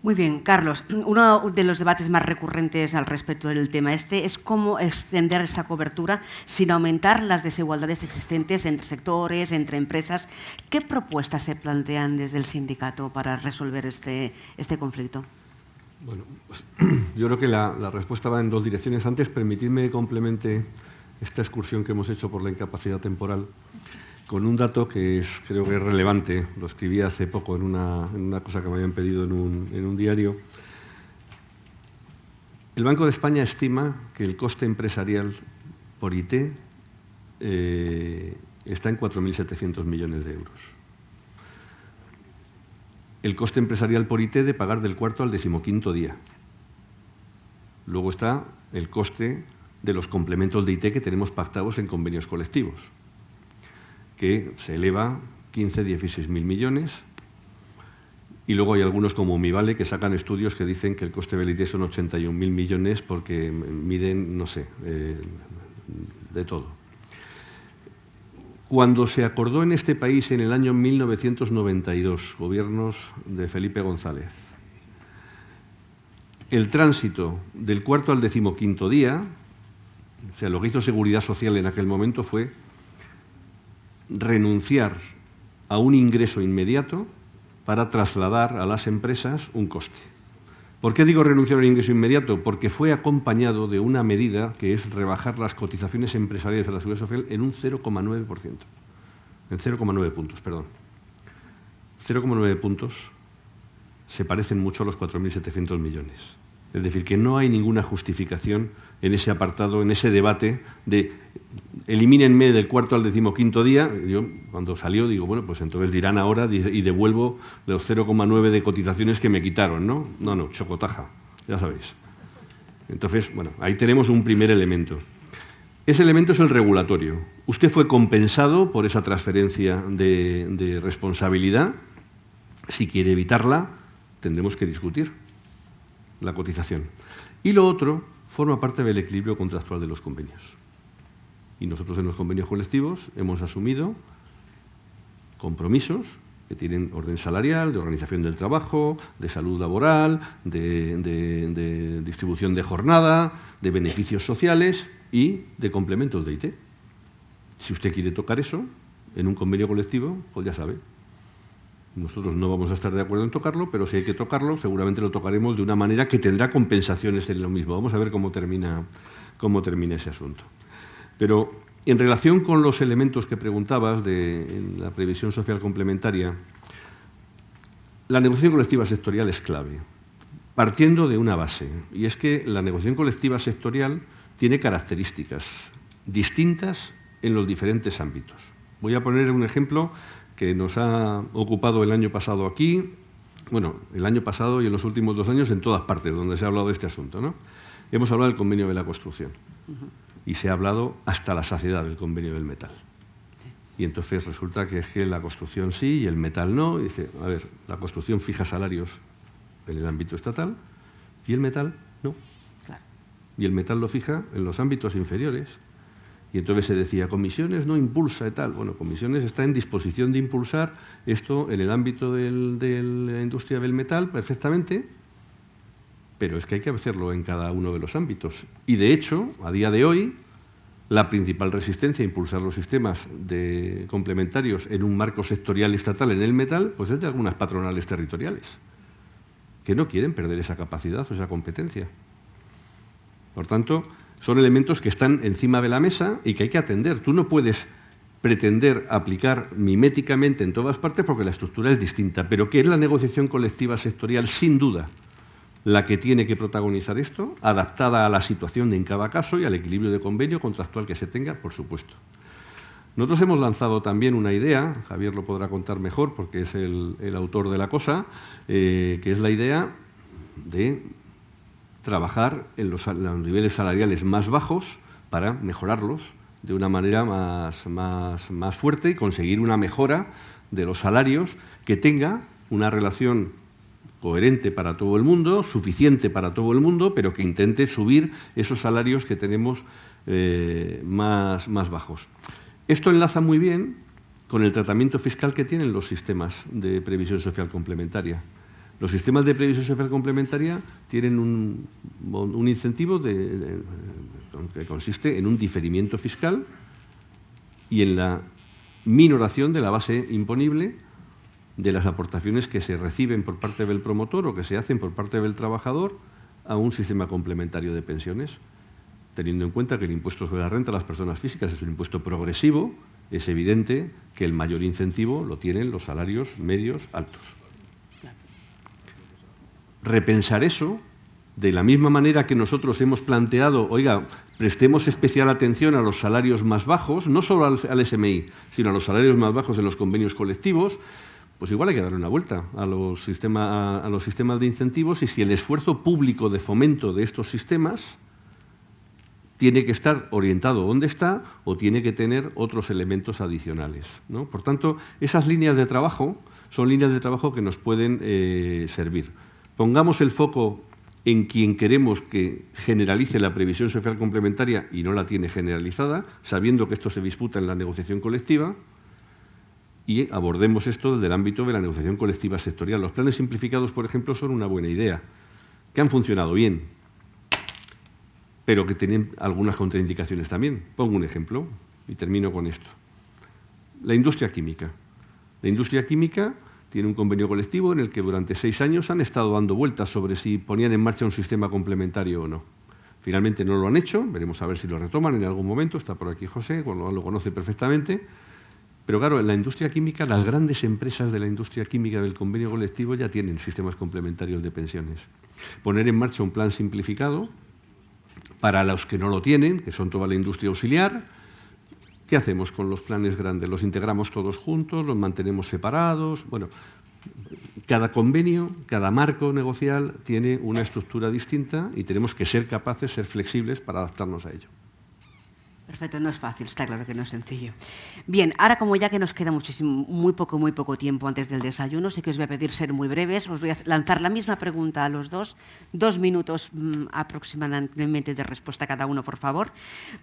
Muy bien, Carlos. Uno de los debates más recurrentes al respecto del tema este es cómo extender esa cobertura sin aumentar las desigualdades existentes entre sectores, entre empresas. ¿Qué propuestas se plantean desde el sindicato para resolver este conflicto? Bueno, pues, yo creo que la respuesta va en dos direcciones. Antes, permitidme que complemente esta excursión que hemos hecho por la incapacidad temporal con un dato que creo que es relevante. Lo escribí hace poco en una cosa que me habían pedido en un diario. El Banco de España estima que el coste empresarial por IT está en 4.700 millones de euros. El coste empresarial por IT de pagar del cuarto al 15º día. Luego está el coste de los complementos de IT que tenemos pactados en convenios colectivos, que se eleva 16.000 millones, y luego hay algunos como Umivale que sacan estudios que dicen que el coste del IT son 81.000 millones porque miden, no sé, de todo. Cuando se acordó en este país en el año 1992, gobiernos de Felipe González, el tránsito del cuarto al 15º día, o sea, lo que hizo Seguridad Social en aquel momento fue renunciar a un ingreso inmediato para trasladar a las empresas un coste. ¿Por qué digo renunciar a un ingreso inmediato? Porque fue acompañado de una medida que es rebajar las cotizaciones empresariales a la Seguridad Social en un 0,9%. En 0,9 puntos, perdón. 0,9 puntos se parecen mucho a los 4.700 millones. Es decir, que no hay ninguna justificación en ese apartado, en ese debate de elimínenme del cuarto al 15º día. Yo, cuando salió, digo, bueno, pues entonces dirán ahora y devuelvo los 0,9 de cotizaciones que me quitaron, ¿no? No, chocotaja, ya sabéis. Entonces, bueno, ahí tenemos un primer elemento. Ese elemento es el regulatorio. Usted fue compensado por esa transferencia de responsabilidad. Si quiere evitarla, tendremos que discutir la cotización. Y lo otro forma parte del equilibrio contractual de los convenios. Y nosotros en los convenios colectivos hemos asumido compromisos que tienen orden salarial, de organización del trabajo, de salud laboral, de distribución de jornada, de beneficios sociales y de complementos de IT. Si usted quiere tocar eso en un convenio colectivo, pues ya sabe. Nosotros no vamos a estar de acuerdo en tocarlo, pero si hay que tocarlo, seguramente lo tocaremos de una manera que tendrá compensaciones en lo mismo. Vamos a ver cómo termina ese asunto. Pero en relación con los elementos que preguntabas en la previsión social complementaria, la negociación colectiva sectorial es clave, partiendo de una base, y es que la negociación colectiva sectorial tiene características distintas en los diferentes ámbitos. Voy a poner un ejemplo que nos ha ocupado el año pasado aquí, bueno, el año pasado y en los últimos 2 años en todas partes donde se ha hablado de este asunto, ¿no? Hemos hablado del convenio de la construcción y se ha hablado hasta la saciedad del convenio del metal. Y entonces resulta que es que la construcción sí y el metal no. Y dice, a ver, la construcción fija salarios en el ámbito estatal y el metal no. Claro. Y el metal lo fija en los ámbitos inferiores. Y entonces se decía, comisiones no impulsa y tal. Bueno, comisiones está en disposición de impulsar esto en el ámbito de la industria del metal perfectamente, pero es que hay que hacerlo en cada uno de los ámbitos. Y de hecho, a día de hoy, la principal resistencia a impulsar los sistemas complementarios en un marco sectorial estatal en el metal, pues es de algunas patronales territoriales, que no quieren perder esa capacidad o esa competencia. Por tanto, son elementos que están encima de la mesa y que hay que atender. Tú no puedes pretender aplicar miméticamente en todas partes porque la estructura es distinta, pero ¿qué es la negociación colectiva sectorial? Sin duda, la que tiene que protagonizar esto, adaptada a la situación en cada caso y al equilibrio de convenio contractual que se tenga, por supuesto. Nosotros hemos lanzado también una idea, Javier lo podrá contar mejor porque es el autor de la cosa, que es la idea de trabajar en los niveles salariales más bajos para mejorarlos de una manera más fuerte y conseguir una mejora de los salarios que tenga una relación coherente para todo el mundo, suficiente para todo el mundo, pero que intente subir esos salarios que tenemos más bajos. Esto enlaza muy bien con el tratamiento fiscal que tienen los sistemas de previsión social complementaria. Los sistemas de previsión social complementaria tienen un incentivo que consiste en un diferimiento fiscal y en la minoración de la base imponible de las aportaciones que se reciben por parte del promotor o que se hacen por parte del trabajador a un sistema complementario de pensiones, teniendo en cuenta que el impuesto sobre la renta de las personas físicas es un impuesto progresivo, es evidente que el mayor incentivo lo tienen los salarios medios altos. Repensar eso, de la misma manera que nosotros hemos planteado, oiga, prestemos especial atención a los salarios más bajos, no solo al SMI, sino a los salarios más bajos en los convenios colectivos, pues igual hay que darle una vuelta a los sistemas de incentivos y si el esfuerzo público de fomento de estos sistemas tiene que estar orientado donde está o tiene que tener otros elementos adicionales, ¿no? Por tanto, esas líneas de trabajo son líneas de trabajo que nos pueden servir. Pongamos el foco en quien queremos que generalice la previsión social complementaria y no la tiene generalizada, sabiendo que esto se disputa en la negociación colectiva, y abordemos esto desde el ámbito de la negociación colectiva sectorial. Los planes simplificados, por ejemplo, son una buena idea, que han funcionado bien, pero que tienen algunas contraindicaciones también. Pongo un ejemplo y termino con esto. La industria química. La industria química tiene un convenio colectivo en el que durante 6 años han estado dando vueltas sobre si ponían en marcha un sistema complementario o no. Finalmente no lo han hecho, veremos a ver si lo retoman en algún momento, está por aquí José, lo conoce perfectamente. Pero claro, en la industria química, las grandes empresas de la industria química del convenio colectivo ya tienen sistemas complementarios de pensiones. Poner en marcha un plan simplificado para los que no lo tienen, que son toda la industria auxiliar. ¿Qué hacemos con los planes grandes? ¿Los integramos todos juntos? ¿Los mantenemos separados? Bueno, cada convenio, cada marco negocial tiene una estructura distinta y tenemos que ser capaces, ser flexibles para adaptarnos a ello. Perfecto, no es fácil, está claro que no es sencillo. Bien, ahora como ya que nos queda muy poco tiempo antes del desayuno, sé que os voy a pedir ser muy breves, os voy a lanzar la misma pregunta a los dos, 2 minutos aproximadamente de respuesta cada uno, por favor.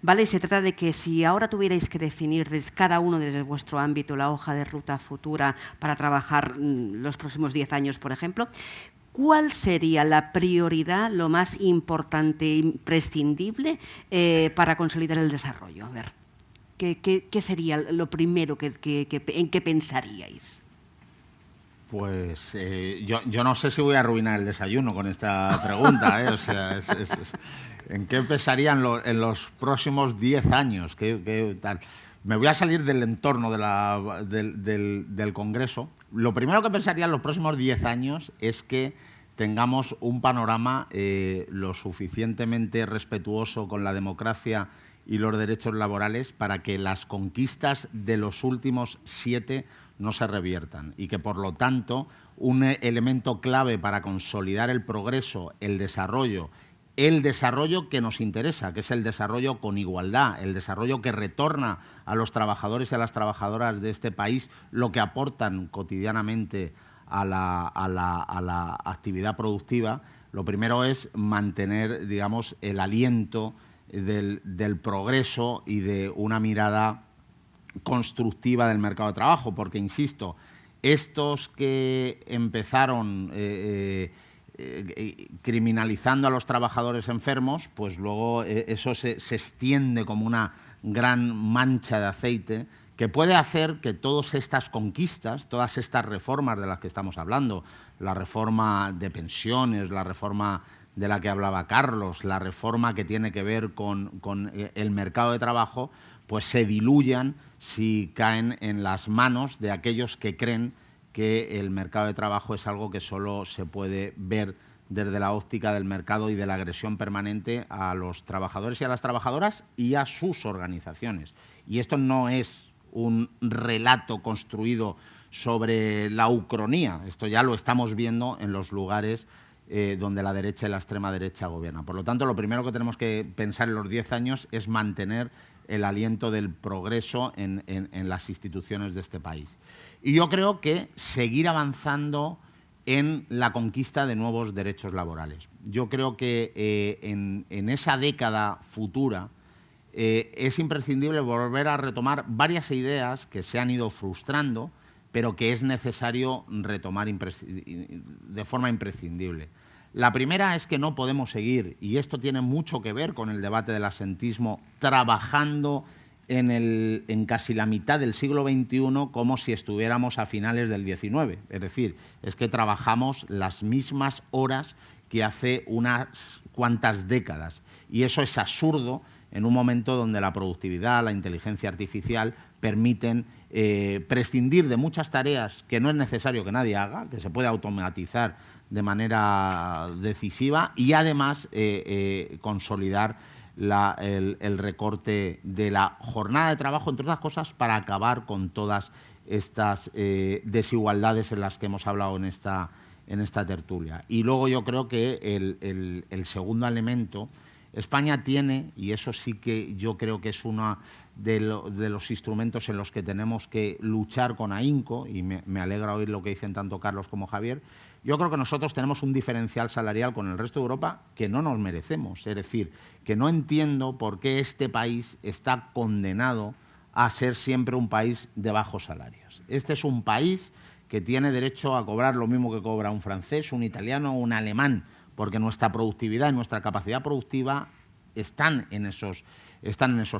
Vale, se trata de que si ahora tuvierais que definir cada uno desde vuestro ámbito la hoja de ruta futura para trabajar los próximos 10 años, por ejemplo, ¿cuál sería la prioridad, lo más importante, imprescindible para consolidar el desarrollo? A ver, ¿qué sería lo primero en que pensaríais? Pues yo no sé si voy a arruinar el desayuno con esta pregunta, ¿eh? O sea, ¿en qué pensarían en los próximos 10 años? ¿Qué tal? Me voy a salir del entorno del Congreso. Lo primero que pensaría en los próximos 10 años es que tengamos un panorama lo suficientemente respetuoso con la democracia y los derechos laborales para que las conquistas de los últimos 7 no se reviertan y que, por lo tanto, un elemento clave para consolidar el progreso, el desarrollo que nos interesa, que es el desarrollo con igualdad, el desarrollo que retorna a los trabajadores y a las trabajadoras de este país lo que aportan cotidianamente a la actividad productiva. Lo primero es mantener, digamos, el aliento del progreso y de una mirada constructiva del mercado de trabajo, porque, insisto, estos que empezaron criminalizando a los trabajadores enfermos, pues luego eso se extiende como una gran mancha de aceite que puede hacer que todas estas conquistas, todas estas reformas de las que estamos hablando, la reforma de pensiones, la reforma de la que hablaba Carlos, la reforma que tiene que ver con el mercado de trabajo, pues se diluyan si caen en las manos de aquellos que creen que el mercado de trabajo es algo que solo se puede ver desde la óptica del mercado y de la agresión permanente a los trabajadores y a las trabajadoras y a sus organizaciones. Y esto no es un relato construido sobre la ucronía, esto ya lo estamos viendo en los lugares donde la derecha y la extrema derecha gobiernan. Por lo tanto, lo primero que tenemos que pensar en los 10 años es mantener el aliento del progreso en las instituciones de este país. Y yo creo que seguir avanzando en la conquista de nuevos derechos laborales. Yo creo que en esa década futura es imprescindible volver a retomar varias ideas que se han ido frustrando, pero que es necesario retomar de forma imprescindible. La primera es que no podemos seguir, y esto tiene mucho que ver con el debate del absentismo, trabajando en casi la mitad del siglo XXI como si estuviéramos a finales del XIX. Es decir, es que trabajamos las mismas horas que hace unas cuantas décadas. Y eso es absurdo en un momento donde la productividad, la inteligencia artificial permiten prescindir de muchas tareas que no es necesario que nadie haga, que se puede automatizar de manera decisiva y además consolidar el recorte de la jornada de trabajo, entre otras cosas, para acabar con todas estas desigualdades en las que hemos hablado en esta tertulia. Y luego yo creo que el segundo elemento, España tiene, y eso sí que yo creo que es uno de los instrumentos en los que tenemos que luchar con ahínco, y me alegra oír lo que dicen tanto Carlos como Javier. Yo creo que nosotros tenemos un diferencial salarial con el resto de Europa que no nos merecemos. Es decir, que no entiendo por qué este país está condenado a ser siempre un país de bajos salarios. Este es un país que tiene derecho a cobrar lo mismo que cobra un francés, un italiano o un alemán, porque nuestra productividad y nuestra capacidad productiva están en esos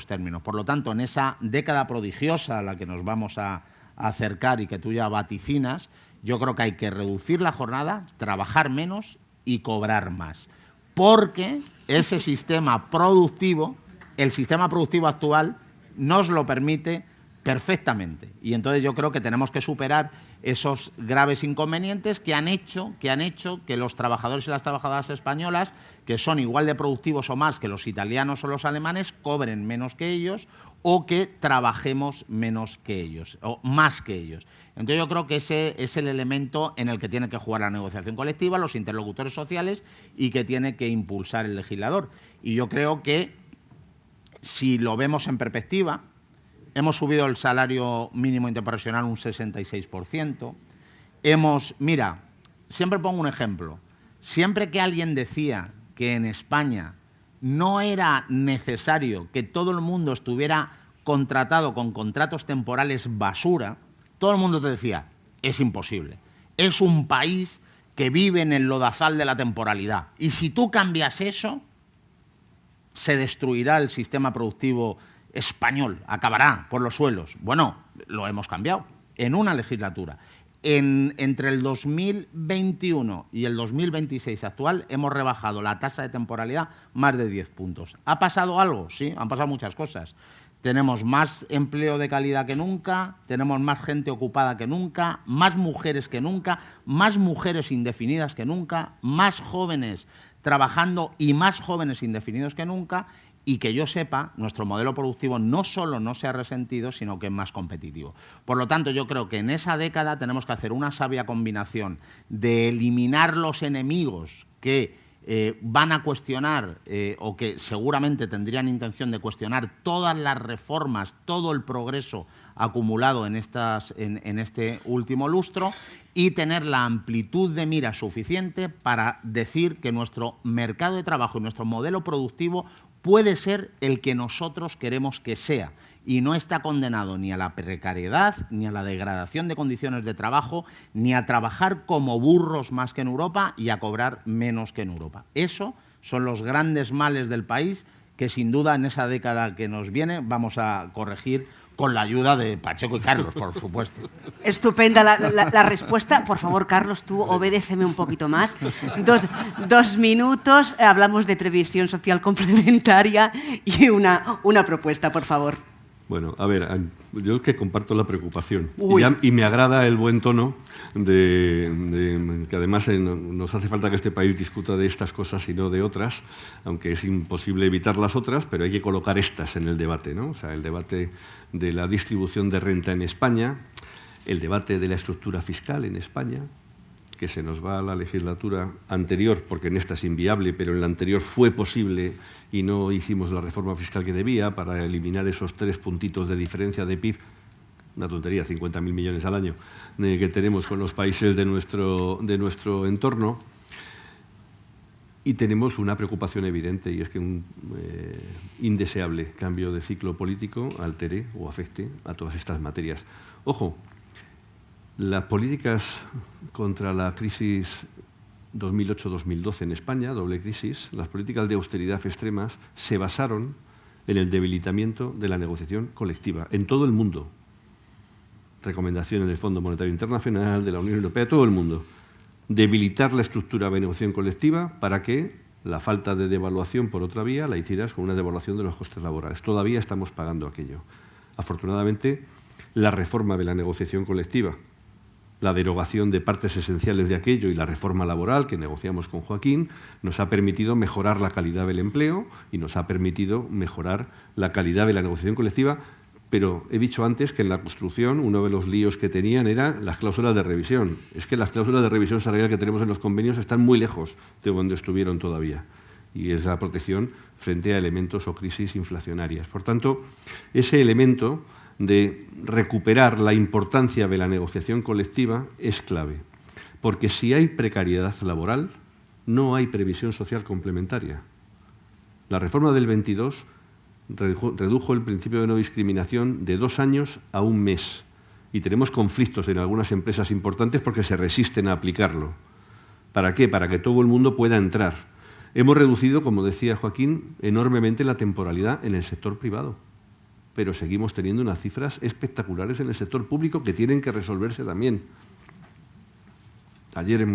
términos. Por lo tanto, en esa década prodigiosa a la que nos vamos a acercar y que tú ya vaticinas, yo creo que hay que reducir la jornada, trabajar menos y cobrar más. Porque ese sistema productivo, el sistema productivo actual, nos lo permite perfectamente. Y entonces yo creo que tenemos que superar esos graves inconvenientes que han hecho que los trabajadores y las trabajadoras españolas, que son igual de productivos o más que los italianos o los alemanes, cobren menos que ellos o que trabajemos menos que ellos o más que ellos. Entonces yo creo que ese es el elemento en el que tiene que jugar la negociación colectiva, los interlocutores sociales y que tiene que impulsar el legislador. Y yo creo que si lo vemos en perspectiva, hemos subido el salario mínimo interprofesional un 66%. Mira, siempre pongo un ejemplo. Siempre que alguien decía que en España no era necesario que todo el mundo estuviera contratado con contratos temporales basura, todo el mundo te decía, es imposible. Es un país que vive en el lodazal de la temporalidad. Y si tú cambias eso, se destruirá el sistema productivo español acabará por los suelos. Bueno, lo hemos cambiado en una legislatura. Entre el 2021 y el 2026 actual hemos rebajado la tasa de temporalidad más de 10 puntos. ¿Ha pasado algo? Sí, han pasado muchas cosas. Tenemos más empleo de calidad que nunca, tenemos más gente ocupada que nunca, más mujeres que nunca, más mujeres indefinidas que nunca, más jóvenes trabajando y más jóvenes indefinidos que nunca, y que yo sepa, nuestro modelo productivo no solo no se ha resentido, sino que es más competitivo. Por lo tanto, yo creo que en esa década tenemos que hacer una sabia combinación de eliminar los enemigos que van a cuestionar o que seguramente tendrían intención de cuestionar todas las reformas, todo el progreso acumulado en este último lustro, y tener la amplitud de mira suficiente para decir que nuestro mercado de trabajo y nuestro modelo productivo puede ser el que nosotros queremos que sea y no está condenado ni a la precariedad, ni a la degradación de condiciones de trabajo, ni a trabajar como burros más que en Europa y a cobrar menos que en Europa. Eso son los grandes males del país que sin duda en esa década que nos viene vamos a corregir con la ayuda de Pacheco y Carlos, por supuesto. Estupenda la respuesta. Por favor, Carlos, tú obedéceme un poquito más. Dos minutos, hablamos de previsión social complementaria y una propuesta, por favor. Bueno, a ver, yo es que comparto la preocupación y me agrada el buen tono de que además nos hace falta que este país discuta de estas cosas y no de otras, aunque es imposible evitar las otras, pero hay que colocar estas en el debate, ¿no? O sea, el debate de la distribución de renta en España, el debate de la estructura fiscal en España, que se nos va a la legislatura anterior, porque en esta es inviable, pero en la anterior fue posible y no hicimos la reforma fiscal que debía para eliminar esos 3 puntitos de diferencia de PIB, una tontería, 50.000 millones al año, que tenemos con los países de nuestro entorno. Y tenemos una preocupación evidente, y es que un indeseable cambio de ciclo político altere o afecte a todas estas materias. Ojo, las políticas contra la crisis 2008-2012 en España, doble crisis, las políticas de austeridad extremas se basaron en el debilitamiento de la negociación colectiva en todo el mundo. Recomendaciones del Fondo Monetario Internacional, de la Unión Europea, todo el mundo. Debilitar la estructura de negociación colectiva para que la falta de devaluación por otra vía la hicieras con una devaluación de los costes laborales. Todavía estamos pagando aquello. Afortunadamente, la reforma de la negociación colectiva, la derogación de partes esenciales de aquello y la reforma laboral que negociamos con Joaquín nos ha permitido mejorar la calidad del empleo y nos ha permitido mejorar la calidad de la negociación colectiva, pero he dicho antes que en la construcción uno de los líos que tenían eran las cláusulas de revisión. Es que las cláusulas de revisión salarial que tenemos en los convenios están muy lejos de donde estuvieron todavía, y es la protección frente a elementos o crisis inflacionarias. Por tanto, ese elemento de recuperar la importancia de la negociación colectiva es clave, porque si hay precariedad laboral, no hay previsión social complementaria. La reforma del 22 redujo el principio de no discriminación de 2 años a 1 mes, y tenemos conflictos en algunas empresas importantes porque se resisten a aplicarlo. ¿Para qué? Para que todo el mundo pueda entrar. Hemos reducido, como decía Joaquín, enormemente la temporalidad en el sector privado, pero seguimos teniendo unas cifras espectaculares en el sector público que tienen que resolverse también. Ayer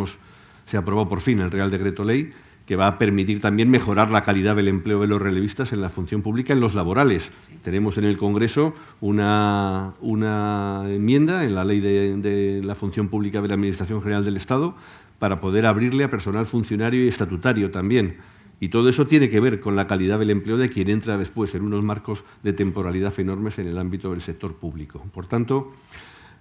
se aprobó por fin el Real Decreto Ley que va a permitir también mejorar la calidad del empleo de los relevistas en la función pública, en los laborales. Tenemos en el Congreso una enmienda en la Ley de la Función Pública de la Administración General del Estado para poder abrirle a personal funcionario y estatutario también. Y todo eso tiene que ver con la calidad del empleo de quien entra después en unos marcos de temporalidad enormes en el ámbito del sector público. Por tanto,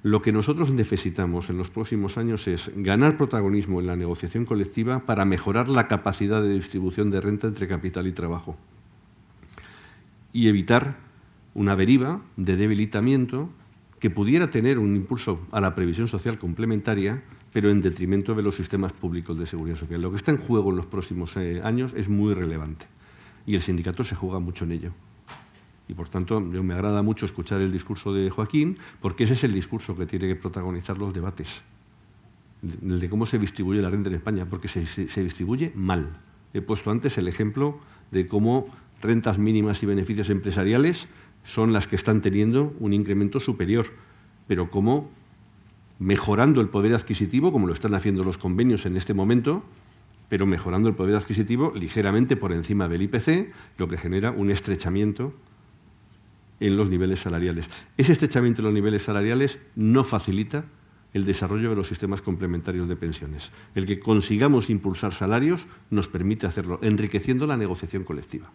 lo que nosotros necesitamos en los próximos años es ganar protagonismo en la negociación colectiva para mejorar la capacidad de distribución de renta entre capital y trabajo y evitar una deriva de debilitamiento que pudiera tener un impulso a la previsión social complementaria, pero en detrimento de los sistemas públicos de seguridad social. Lo que está en juego en los próximos años es muy relevante y el sindicato se juega mucho en ello. Y, por tanto, me agrada mucho escuchar el discurso de Joaquín, porque ese es el discurso que tiene que protagonizar los debates, el de cómo se distribuye la renta en España, porque se distribuye mal. He puesto antes el ejemplo de cómo rentas mínimas y beneficios empresariales son las que están teniendo un incremento superior, pero como mejorando el poder adquisitivo, como lo están haciendo los convenios en este momento, pero mejorando el poder adquisitivo ligeramente por encima del IPC, lo que genera un estrechamiento en los niveles salariales. Ese estrechamiento en los niveles salariales no facilita el desarrollo de los sistemas complementarios de pensiones. El que consigamos impulsar salarios nos permite hacerlo, enriqueciendo la negociación colectiva,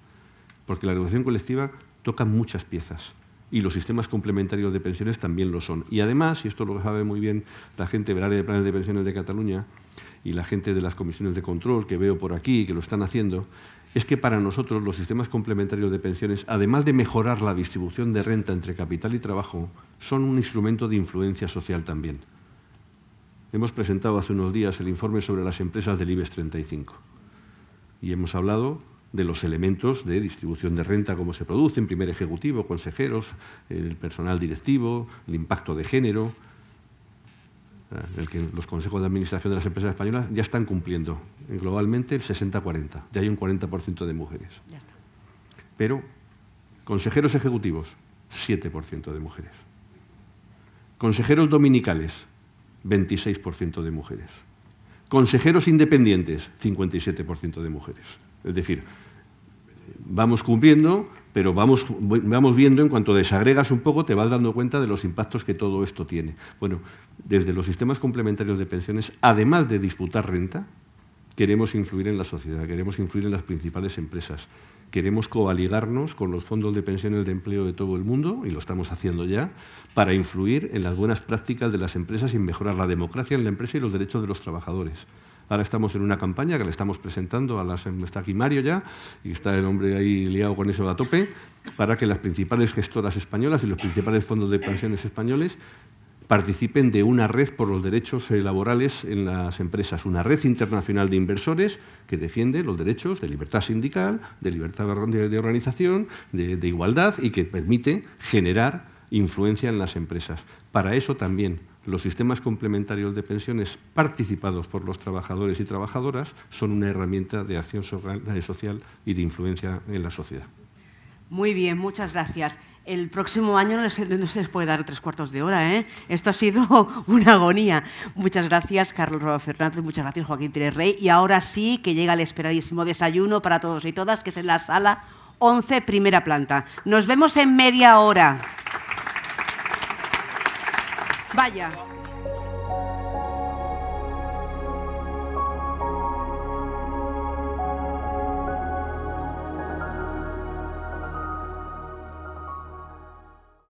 porque la negociación colectiva toca muchas piezas y los sistemas complementarios de pensiones también lo son. Y además, y esto lo sabe muy bien la gente del área de planes de pensiones de Cataluña y la gente de las comisiones de control que veo por aquí, que lo están haciendo, es que para nosotros los sistemas complementarios de pensiones, además de mejorar la distribución de renta entre capital y trabajo, son un instrumento de influencia social también. Hemos presentado hace unos días el informe sobre las empresas del IBEX 35 y hemos hablado de los elementos de distribución de renta, cómo se produce en primer ejecutivo, consejeros, el personal directivo, el impacto de género, el que los consejos de administración de las empresas españolas ya están cumpliendo globalmente el 60-40, ya hay un 40% de mujeres. Ya está. Pero consejeros ejecutivos, 7% de mujeres. Consejeros dominicales, 26% de mujeres. Consejeros independientes, 57% de mujeres. Es decir, vamos cumpliendo, pero vamos viendo, en cuanto desagregas un poco, te vas dando cuenta de los impactos que todo esto tiene. Bueno, desde los sistemas complementarios de pensiones, además de disputar renta, queremos influir en la sociedad, queremos influir en las principales empresas, queremos coaligarnos con los fondos de pensiones de empleo de todo el mundo, y lo estamos haciendo ya, para influir en las buenas prácticas de las empresas y mejorar la democracia en la empresa y los derechos de los trabajadores. Ahora estamos en una campaña que le estamos presentando, está aquí Mario ya, y está el hombre ahí liado con eso a tope, para que las principales gestoras españolas y los principales fondos de pensiones españoles participen de una red por los derechos laborales en las empresas, una red internacional de inversores que defiende los derechos de libertad sindical, de libertad de organización, de igualdad, y que permite generar influencia en las empresas. Para eso también los sistemas complementarios de pensiones participados por los trabajadores y trabajadoras son una herramienta de acción social y de influencia en la sociedad. Muy bien, muchas gracias. El próximo año no se les puede dar 3/4 de hora, ¿eh? Esto ha sido una agonía. Muchas gracias, Carlos Fernández, muchas gracias, Joaquín Pérez Rey. Y ahora sí que llega el esperadísimo desayuno para todos y todas, que es en la sala 11, primera planta. Nos vemos en media hora. Vaya.